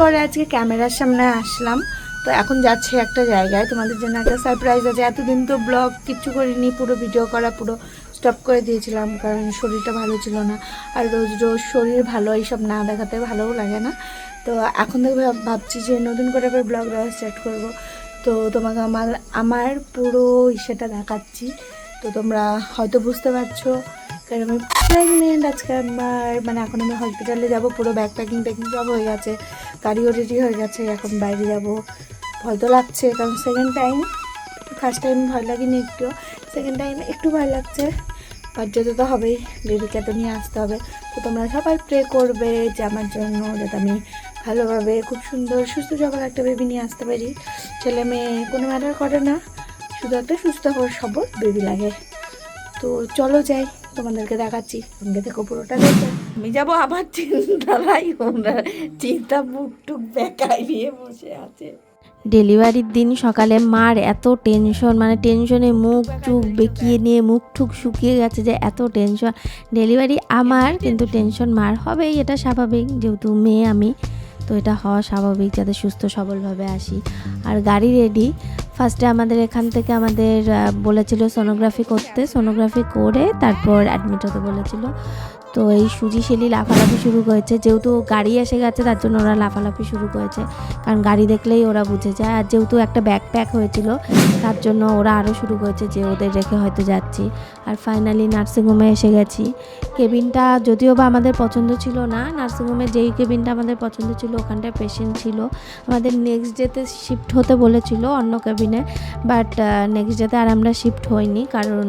পরে আজকে ক্যামেরার সামনে আসলাম। তো এখন যাচ্ছি একটা জায়গায়, তোমাদের জন্য একটা সারপ্রাইজ আছে। এতদিন তো ব্লগ কিচ্ছু করিনি, পুরো ভিডিও করা পুরো স্টপ করে দিয়েছিলাম, কারণ শরীরটা ভালো ছিল না। আর রোজ রোজ শরীর ভালো এইসব না দেখাতে ভালোও লাগে না। তো এখন থেকে ভাবছি যে নতুন করে আবার ব্লগ দেওয়া স্টার্ট করবো। তো তোমাকে আমার পুরো ইসেটা দেখাচ্ছি। তো তোমরা হয়তো বুঝতে পারছো, কারণ আমি প্রেগনেন্ট আজকে আমার, মানে এখন আমি হসপিটালে যাব, পুরো ব্যাগ প্যাকিং সব হয়ে গেছে, গাড়িও রেডি হয়ে গেছে, এখন বাইরে যাব। ভয় তো লাগছে, কারণ সেকেন্ড টাইম, ফার্স্ট টাইম ভয় লাগেনি একটু, সেকেন্ড টাইম একটু ভয় লাগছে। আর যেতে তো হবেই, বেবিকে তো নিয়ে আসতে হবে। তো তোমরা সবাই প্রে করবে যে আমার জন্য, যাতে আমি ভালোভাবে খুব সুন্দর সুস্থ সবল একটা বেবি নিয়ে আসতে পারি। ছেলে মেয়ে কোনো ম্যাটার করে না, শুধু একটা সুস্থ সবল বেবি লাগে। তো চলো যাই, তোমাদেরকে দেখাচ্ছি, সঙ্গে থেকে পুরোটা দেখো। আমি যাবো আমার চিন্তালাই, ওরা চিন্তা মুখ টুক বেকায় নিয়ে বসে আছে। ডেলিভারির দিন সকালে মার এত টেনশন, মানে টেনশনে মুখ টুক বেঁকিয়ে নিয়ে মুখ টুক শুকিয়ে গেছে, যে এত টেনশন। ডেলিভারি আমার, কিন্তু টেনশন মার হবেই, এটা স্বাভাবিক, যেহেতু মেয়ে আমি, তো এটা হওয়া স্বাভাবিক, যাতে সুস্থ সবলভাবে আসি। আর গাড়ি রেডি। ফার্স্টে আমাদের এখান থেকে বলেছিল সোনোগ্রাফি করতে, সোনোগ্রাফি করে তারপর অ্যাডমিট হতে বলেছিল। তো এই সুজি শেলি লাফালাফি শুরু করেছে, যেহেতু গাড়ি এসে গেছে তার জন্য ওরা লাফালাফি শুরু করেছে, কারণ গাড়ি দেখলেই ওরা বুঝে যায়। আর যেহেতু একটা ব্যাগ প্যাক হয়েছিল তার জন্য ওরা আরও শুরু করেছে যে ওদের রেখে হয়তো যাচ্ছি। আর ফাইনালি নার্সিংহোমে এসে গেছি। কেবিনটা যদিও বা আমাদের পছন্দ ছিল না, নার্সিংহোমে যেই কেবিনটা আমাদের পছন্দ ছিল ওখানটায় পেশেন্ট ছিল। আমাদের নেক্সট ডেতে শিফট হতে বলেছিল অন্য কেবিনে, বাট নেক্সট ডেতে আর আমরা শিফট হইনি, কারণ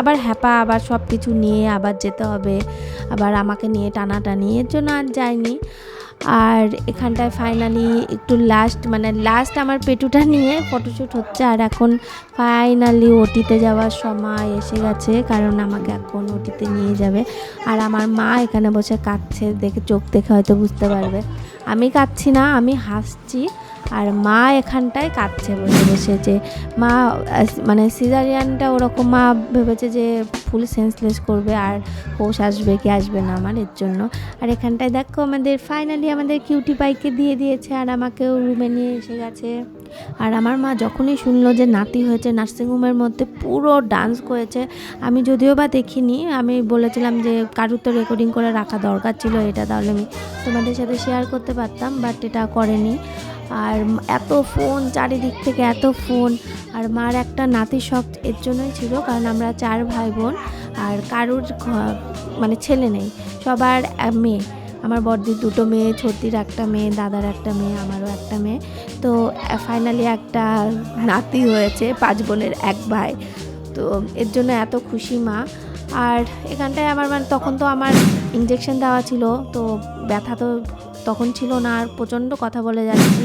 আবার হ্যাপা, আবার সব কিছু নিয়ে আবার যেতে হবে, আবার আমাকে নিয়ে টানাটানি, এর জন্য আর যাইনি। আর এখানটায় ফাইনালি একটু লাস্ট আমার পেটুটা নিয়ে ফটোশ্যুট হচ্ছে। আর এখন ফাইনালি ওটিতে যাওয়ার সময় এসে গেছে, কারণ আমাকে এখন ওটিতে নিয়ে যাবে। আর আমার মা এখানে বসে কাঁদছে, চোখ দেখে হয়তো বুঝতে পারবে। আমি কাঁদছি না, আমি হাসছি। আর মা এখানটায় কাঁদছে বসে বসে, যে মা মানে সিজারিয়ানটা ওরকম, মা ভেবেছে যে ফুল সেন্সলেস করবে আর হোশ আসবে কি আসবে না আমার, এর জন্য। আর এখানটায় দেখো আমাদের ফাইনালি আমাদের কিউটি পাইকে দিয়ে দিয়েছে, আর আমাকেও রুমে নিয়ে এসে গেছে। আর আমার মা যখনই শুনলো যে নাতি হয়েছে, নার্সিংহোমের মধ্যে পুরো ডান্স করেছে। আমি যদিও বা দেখিনি, আমি বলেছিলাম যে কারুর তো রেকর্ডিং করে রাখা দরকার ছিল এটা, তাহলে আমি তোমাদের সাথে শেয়ার করতে পারতাম, বাট এটা করেনি। আর এত ফোন, চারিদিক থেকে এত ফোন। আর মার একটা নাতির শখ এর জন্যই ছিল, কারণ আমরা 4 ভাই বোন, আর কারুর মানে ছেলে নেই, সবার মেয়ে। আমার বড়দির 2টো মেয়ে, ছোটির একটা মেয়ে, দাদার একটা মেয়ে, আমারও একটা মেয়ে। তো ফাইনালি একটা নাতি হয়েছে, 5 বোনের 1 ভাই। তো এর জন্য এত খুশি মা। আর এখানটায় তখন তো আমার ইঞ্জেকশন দেওয়া ছিল, তো ব্যথা তো তখন ছিল না, আর প্রচণ্ড কথা বলে যাচ্ছি।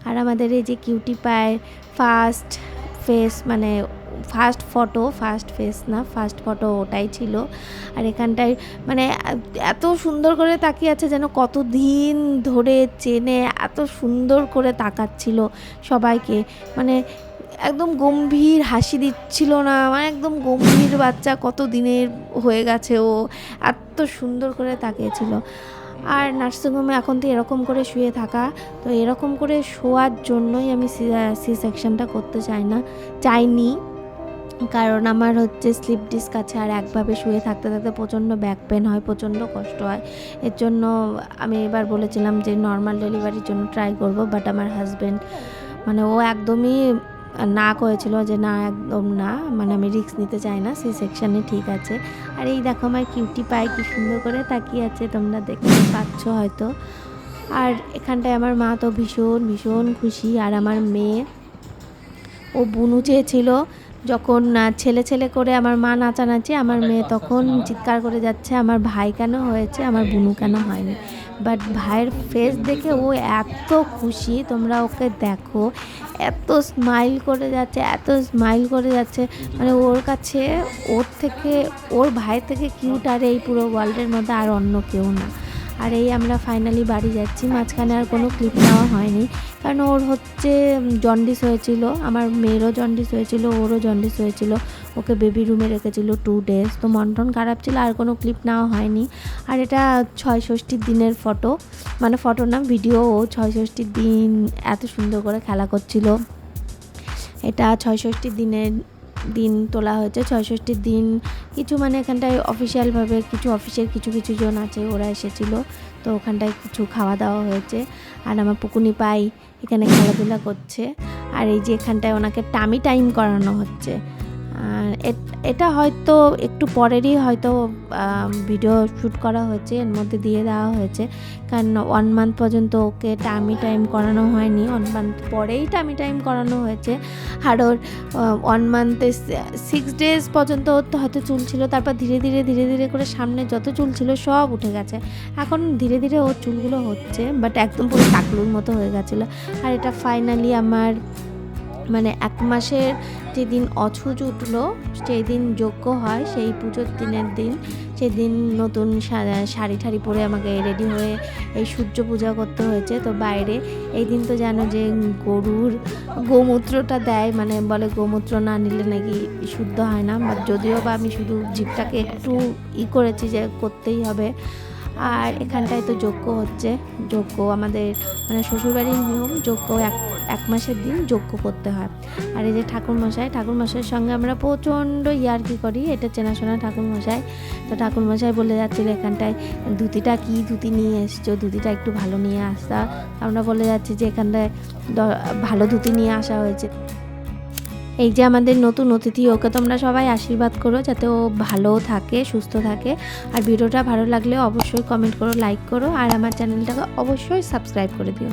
আর আমাদের এই যে কিউটি পায়ের ফার্স্ট ফেস, মানে ফার্স্ট ফটো ওটাই ছিল। আর এখানটায় মানে এত সুন্দর করে তাকিয়ে আছে, যেন কতদিন ধরে চেনে, এত সুন্দর করে তাকাচ্ছিল সবাইকে, মানে একদম গম্ভীর হাসি দিচ্ছিল না, মানে একদম গম্ভীর বাচ্চা, কত দিনের হয়ে গেছে ও, এত সুন্দর করে তাকিয়েছিল। আর নার্সিংহোমে এখন তো এরকম করে শুয়ে থাকা, তো এরকম করে শোয়ার জন্যই আমি সি সেকশনটা করতে চাইনি, কারণ আমার হচ্ছে স্লিপ ডিস্ক আছে, আর একভাবে শুয়ে থাকতে থাকতে প্রচণ্ড ব্যাক পেন হয়, প্রচণ্ড কষ্ট হয়। এর জন্য আমি এবার বলেছিলাম যে নর্মাল ডেলিভারির জন্য ট্রাই করব, বাট আমার হাজব্যান্ড মানে ও একদমই না করেছিল, যে না একদম না, মানে আমি রিস্ক নিতে চাই না, সি সেকশানে ঠিক আছে। আর এই দেখো আমার কিউটি পাই কি সুন্দর করে তাকিয়ে আছে, তোমরা দেখতে পাচ্ছ হয়তো। আর এখানটায় আমার মা তো ভীষণ ভীষণ খুশি। আর আমার মেয়ে, ও বুনু চেয়েছিল, যখন ছেলে ছেলে করে আমার মা নাচানাচি, আমার মেয়ে তখন চিৎকার করে যাচ্ছে আমার ভাই কেন হয়েছে, আমার বুনু কেন হয়নি। বাট ভাইয়ের ফেস দেখে ও এত খুশি, তোমরা ওকে দেখো, এত স্মাইল করে যাচ্ছে, মানে ওর কাছে ওর ভাইয়ের থেকে কিউট আর এই পুরো ওয়ার্ল্ডের মধ্যে আর অন্য কেউ না। আর এই আমরা ফাইনালি বাড়ি যাচ্ছি। মাঝখানে আর কোনো ক্লিপ নেওয়া হয়নি, কারণ ওর হচ্ছে জন্ডিস হয়েছিল, আমার মেয়েরও জন্ডিস হয়েছিল, ওরও জন্ডিস হয়েছিল, ওকে বেবি রুমে রেখেছিল 2 ডেজ। তো মন টন খারাপ ছিল, আর কোনো ক্লিপ নেওয়া হয়নি। আর এটা 6ষষ্ঠীর দিনের ফটো, মানে ফটো না ভিডিও। ও 6ষষ্ঠীর দিন এত সুন্দর করে খেলা করছিল। এটা 6ষষ্ঠীর দিন তোলা হয়েছে। 6ষষ্ঠীর দিন কিছু মানে এখানটায় অফিসিয়ালভাবে কিছু অফিসের কিছু জন আছে, ওরা এসেছিলো, তো ওখানটায় কিছু খাওয়া দাওয়া হয়েছে। আর আমার পুকুনি পাই এখানে খেলাধুলা করছে। আর এই যে এখানটায় ওনাকে টামি টাইম করানো হচ্ছে। আর এটা হয়তো একটু পরেরই হয়তো ভিডিও শ্যুট করা হয়েছে, এর মধ্যে দিয়ে দেওয়া হয়েছে, কারণ 1 মান্থ পর্যন্ত ওকে টামি টাইম করানো হয়নি, 1 মান্থ পরেই টামি টাইম করানো হয়েছে। আর ওর 1 মান্থে 6 ডেজ পর্যন্ত হয়তো চুল ছিল, তারপর ধীরে ধীরে করে সামনে যত চুল ছিল সব উঠে গেছে। এখন ধীরে ধীরে ওর চুলগুলো হচ্ছে, বাট একদম পুরো টাকলুর মতো হয়ে গেছিলো। আর এটা ফাইনালি আমার মানে 1 মাসের যেদিন অছুজ উঠলো, সেই দিন যজ্ঞ হয়, সেই পুজোর দিনের দিন, সেদিন নতুন শাড়ি ঠাড়ি পরে আমাকে রেডি হয়ে এই সূর্য পূজা করতে হয়েছে। তো বাইরে এই দিন তো জানো যে গরুর গোমূত্রটা দেয়, মানে বলে গোমূত্র না নিলে নাকি শুদ্ধ হয় না, বা যদিও বা আমি শুধু জিভটাকে একটু করেছি যে করতেই হবে। আর এখানটায় তো যজ্ঞ হচ্ছে, যজ্ঞ আমাদের মানে শ্বশুরবাড়ির নিয়ম, যজ্ঞ এক মাসের দিন যজ্ঞ করতে হয়। আর এই যে ঠাকুরমশাইয়ের সঙ্গে আমরা প্রচণ্ড ইয়ার্কি করি, এটা চেনাশোনা ঠাকুরমশাই। তো ঠাকুরমশাই বলে যাচ্ছিলো এখানটায় ধুতিটা কি ধুতি নিয়ে এসছো, ধুতিটা একটু ভালো নিয়ে আসতা। আমরা বলে যাচ্ছি যে এখানটায় ভালো ধুতি নিয়ে আসা হয়েছে। এই যে আমাদের নতুন অতিথি, ওকে তোমরা সবাই আশীর্বাদ করো যাতে ও ভালো থাকে, সুস্থ থাকে। আর ভিডিওটা ভালো লাগলে অবশ্যই কমেন্ট করো, লাইক করো, আর আমার চ্যানেলটাকে অবশ্যই সাবস্ক্রাইব করে দিও।